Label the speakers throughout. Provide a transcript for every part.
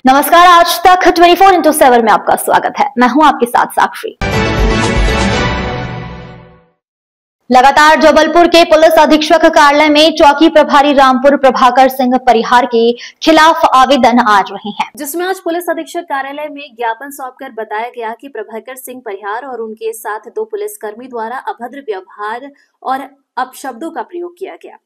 Speaker 1: नमस्कार, आज तक 24x7 में आपका स्वागत है। मैं हूं आपके साथ साक्षी। लगातार जबलपुर के पुलिस अधीक्षक कार्यालय में चौकी प्रभारी रामपुर प्रभाकर सिंह परिहार के खिलाफ आवेदन आ रहे हैं,
Speaker 2: जिसमें आज पुलिस अधीक्षक कार्यालय में ज्ञापन सौंपकर बताया गया कि प्रभाकर सिंह परिहार और उनके साथ 2 पुलिसकर्मी द्वारा अभद्र व्यवहार और अपशब्दों का प्रयोग किया गया।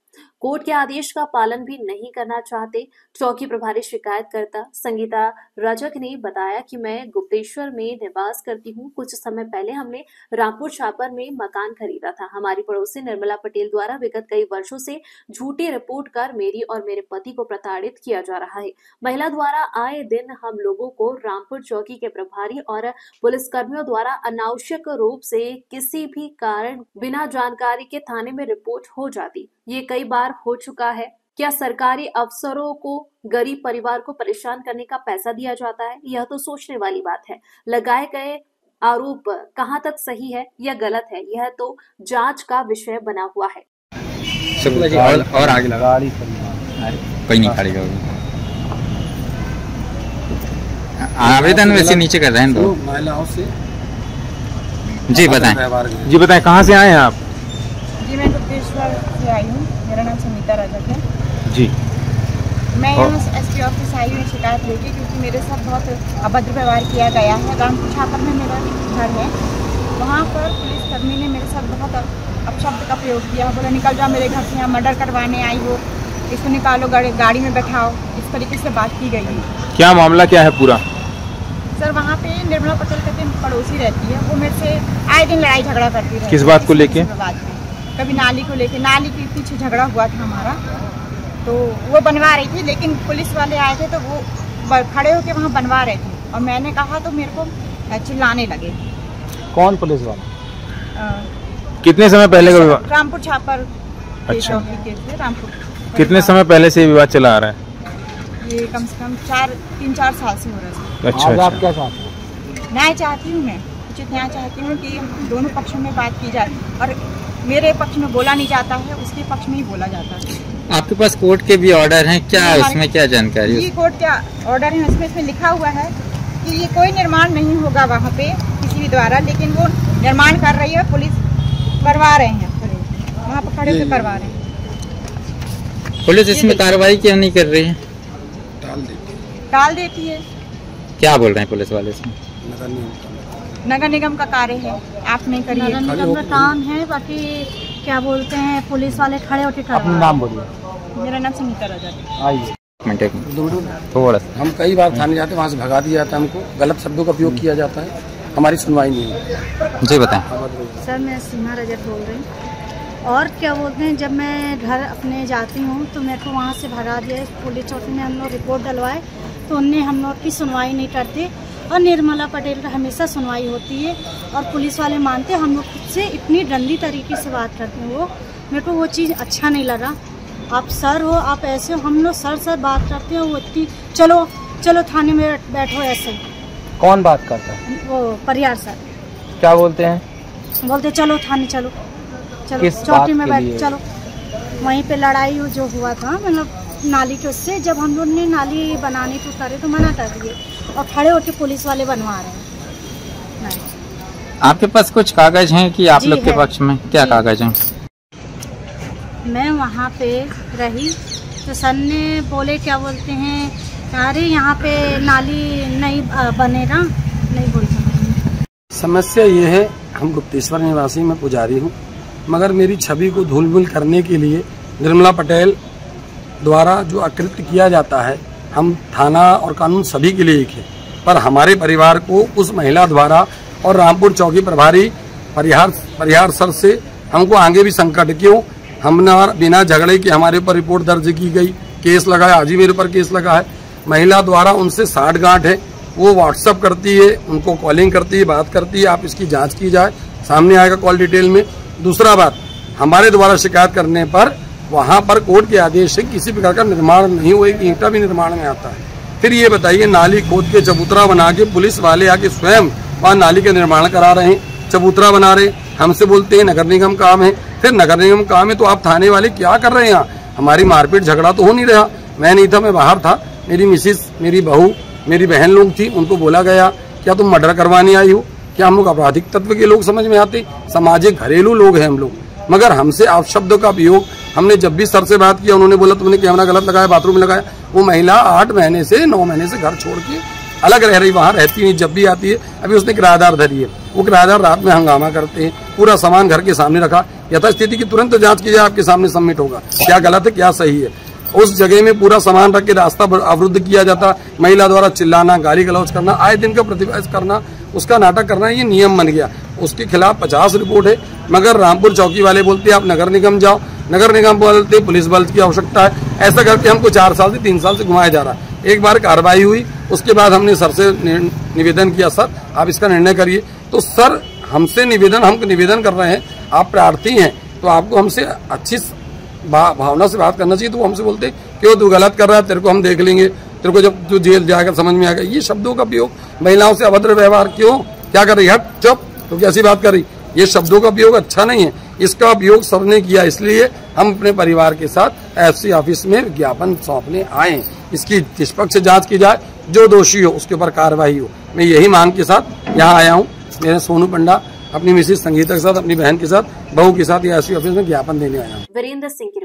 Speaker 2: कोर्ट के आदेश का पालन भी नहीं करना चाहते। चौकी प्रभारी शिकायतकर्ता संगीता रजक ने बताया कि मैं गुप्तेश्वर में निवास करती हूं। कुछ समय पहले हमने रामपुर छापर में मकान खरीदा था। हमारी पड़ोसी निर्मला पटेल द्वारा विगत कई वर्षों से झूठी रिपोर्ट कर मेरी और मेरे पति को प्रताड़ित किया जा रहा है। महिला द्वारा आए दिन हम लोगों को रामपुर चौकी के प्रभारी और पुलिसकर्मियों द्वारा अनावश्यक रूप से किसी भी कारण बिना जानकारी के थाने में रिपोर्ट हो जाती। ये कई बार हो चुका है। क्या सरकारी अफसरों को गरीब परिवार को परेशान करने का पैसा दिया जाता है? यह तो सोचने वाली बात है। लगाए गए आरोप कहां तक सही है या गलत है, यह तो जांच का विषय बना हुआ है।
Speaker 3: और आगे लगा कोई नहीं खड़ेगा। आवेदन वैसे नीचे कर रहे हैं तो
Speaker 4: महिलाओं से
Speaker 3: जी बताएं।
Speaker 4: जी बताएं, कहाँ से आए हैं आप?
Speaker 5: जी मैं गुप्तेश्वर से आई हूँ। मेरा नाम संगीता रजक है
Speaker 4: जी।
Speaker 5: मैं यहाँ एसपी ऑफिस आई हूँ शिकायत लेके, क्योंकि मेरे साथ बहुत अभद्र व्यवहार किया गया है। रामपुर छापर में मेरा घर है। वहाँ पर पुलिसकर्मी ने मेरे साथ बहुत अपशब्द का प्रयोग किया। बोला निकल जाओ मेरे घर से, यहाँ मर्डर करवाने आई हो, इसको निकालो, गाड़ी में बैठाओ। इस तरीके से बात की गई है।
Speaker 4: क्या मामला क्या है पूरा?
Speaker 5: सर वहाँ पे निर्मला पटेल कहते पड़ोसी रहती है, वो मेरे से आए दिन लड़ाई झगड़ा करती रहती है।
Speaker 4: किस बात को लेके?
Speaker 5: कभी नाली को लेके, नाली के पीछे झगड़ा हुआ था हमारा, तो वो बनवा रही थी, लेकिन पुलिस वाले आए थे तो वो खड़े होके वहाँ बनवा रहे थे और मैंने कहा तो मेरे को चिल्लाने लगे।
Speaker 4: कौन पुलिस वाला? कितने समय पहले का विवाद?
Speaker 5: रामपुर छापर।
Speaker 4: अच्छा।
Speaker 5: रामपुर।
Speaker 4: कितने समय पहले से विवाद चला आ रहा है?
Speaker 5: ये कम से कम 3-4 साल से हो रहा है।
Speaker 4: अच्छा। आप क्या चाहते हैं?
Speaker 5: न्याय चाहती हूँ मैं, उचित न्याय चाहती हूँ कि दोनों पक्षों में बात की जाए और मेरे पक्ष में बोला नहीं जाता है, उसके पक्ष में ही बोला जाता है।
Speaker 3: आपके पास कोर्ट के भी ऑर्डर हैं क्या? उसमें क्या जानकारी?
Speaker 5: ये कोर्ट का ऑर्डर है, उसमें लिखा हुआ है कि ये कोई निर्माण नहीं होगा वहाँ पे किसी भी द्वारा, लेकिन वो निर्माण कर रही है, पुलिस करवा रहे हैं, वहाँ पर खड़े होकर करवा रहे हैं।
Speaker 3: पुलिस इसमें कार्रवाई क्यों नहीं कर रही है?
Speaker 5: टाल देती है।
Speaker 3: क्या बोल रहे हैं पुलिस वाले इसमें?
Speaker 5: नगर निगम का कार्य है, आप नहीं करिए।
Speaker 6: नगर निगम का काम है, बाकी क्या बोलते हैं पुलिस वाले खड़े होकर करवा।
Speaker 4: अपना नाम बोलिए।
Speaker 5: मेरा नाम संगीता रजक।
Speaker 4: आइए।
Speaker 3: थोड़ा
Speaker 4: हम कई बार थाने जाते हैं, वहाँ से भगा दिया जाता है, हमको गलत शब्दों का उपयोग किया जाता है, हमारी सुनवाई नहीं है।
Speaker 3: जी बताएं।
Speaker 6: सर मैं सीमा रजक बोल रही हूँ। और क्या बोलते हैं, जब मैं घर अपने जाती हूँ तो मेरे को वहाँ से भगा दिया। पुलिस चौकी में हम लोग रिपोर्ट डलवाए तो उनने हम लोग की सुनवाई नहीं करते और निर्मला पटेल का हमेशा सुनवाई होती है और पुलिस वाले मानते। हम लोग खुद से इतनी गंदी तरीके से बात करते हैं, वो मेरे को वो चीज़ अच्छा नहीं लगा। आप सर हो, आप ऐसे हो, हम लोग सर बात करते हैं, वो इतनी चलो थाने में बैठो ऐसे।
Speaker 4: कौन बात करता है?
Speaker 6: वो परिहार सर।
Speaker 4: क्या बोलते हैं?
Speaker 6: बोलते चलो थाने चलो चौकी में बैठ चलो। वहीं पे लड़ाई जो हुआ था, मतलब नाली के उससे, जब हम लोग ने नाली बनाने को करे तो मना कर दिए और खड़े होकर पुलिस वाले बनवा रहे हैं।
Speaker 3: आपके पास कुछ कागज हैं कि आप लोग के पक्ष में? क्या कागज हैं?
Speaker 6: मैं वहाँ पे रही तो सर ने बोले क्या बोलते हैं, अरे यहाँ पे नाली नहीं बनेगा, नहीं बोलते।
Speaker 4: समस्या ये है, हम गुप्तेश्वर निवासी में पुजारी हूँ, मगर मेरी छवि को धूल-भूल करने के लिए निर्मला पटेल द्वारा जो अकृत्य किया जाता है, हम थाना और कानून सभी के लिए एक है, पर हमारे परिवार को उस महिला द्वारा और रामपुर चौकी प्रभारी परिहार सर से हमको आगे भी संकट क्यों? हमने बिना झगड़े के हमारे ऊपर रिपोर्ट दर्ज की गई, केस लगा है, आज ही मेरे ऊपर केस लगा है। महिला द्वारा उनसे साठगांठ है, वो व्हाट्सअप करती है, उनको कॉलिंग करती है, बात करती है। आप इसकी जांच की जाए, सामने आएगा कॉल डिटेल में। दूसरा बात, हमारे द्वारा शिकायत करने पर वहाँ पर कोर्ट के आदेश से किसी प्रकार का निर्माण नहीं हुआ, एक ईंटा भी निर्माण में आता है। फिर ये बताइए, नाली खोद के चबूतरा बना के पुलिस वाले आके स्वयं वहाँ नाली का निर्माण करा रहे हैं, चबूतरा बना रहे, हमसे बोलते हैं नगर निगम काम है। फिर नगर निगम काम है तो आप थाने वाले क्या कर रहे हैं यहाँ? हमारी मारपीट झगड़ा तो हो नहीं रहा। मैं नहीं था, मैं बाहर था, मेरी मिसिस, मेरी बहू, मेरी बहन लोग थी, उनको बोला गया क्या तुम मर्डर करवाने आई हो? क्या हम लोग आपराधिक तत्व के लोग समझ में आते? सामाजिक घरेलू लोग हैं हम लोग, मगर हमसे आप शब्दों का उपयोग, हमने जब भी सर से बात किया उन्होंने बोला तुमने कैमरा गलत लगाया, बाथरूम में लगाया। वो महिला 8 महीने से 9 महीने से घर छोड़ के अलग रह रही, वहां रहती नहीं, जब भी आती है। अभी उसने किराएदार धरी है, वो किराएदार रात में हंगामा करते हैं, पूरा सामान घर के सामने रखा। यथास्थिति की तुरंत जांच की जाए, आपके सामने सबमिट होगा क्या गलत है क्या सही है। उस जगह में पूरा सामान रख के रास्ता अवरुद्ध किया जाता, महिला द्वारा चिल्लाना, गाली गलौज करना, आए दिन का प्रतिवाद करना, उसका नाटक करना, ये नियम बन गया। उसके खिलाफ 50 रिपोर्ट है, मगर रामपुर चौकी वाले बोलते आप नगर निगम जाओ, नगर निगम बोलते पुलिस बल की आवश्यकता है। ऐसा करके हमको 4 साल से 3 साल से घुमाया जा रहा है। एक बार कार्रवाई हुई, उसके बाद हमने सर से निवेदन किया, सर आप इसका निर्णय करिए। तो सर हमसे निवेदन, हम निवेदन कर रहे हैं, आप प्रार्थी हैं तो आपको हमसे अच्छी भावना से बात करना चाहिए। तो वो हमसे बोलते क्यों तू गलत कर रहा है, तेरे को हम देख लेंगे, तेरे को जब तू जेल जाएगा समझ में आएगा। ये शब्दों का उपयोग, महिलाओं से अभद्र व्यवहार, क्यों क्या कर रही है, हट चुप, तो कैसी बात कर रही, ये शब्दों का उपयोग अच्छा नहीं है। इसका उपयोग सर ने किया, इसलिए हम अपने परिवार के साथ एफसी ऑफिस में ज्ञापन सौंपने आए। इसकी निष्पक्ष जांच की जाए, जो दोषी हो उसके ऊपर कार्रवाई हो। मैं यही मांग के साथ यहाँ आया हूँ। मेरे सोनू पंडा अपनी मिसिस संगीता के साथ, अपनी बहन के साथ, बहू के साथ एफसी ऑफिस में ज्ञापन देने आया हूँ।
Speaker 2: वीरेंद्र सिंह की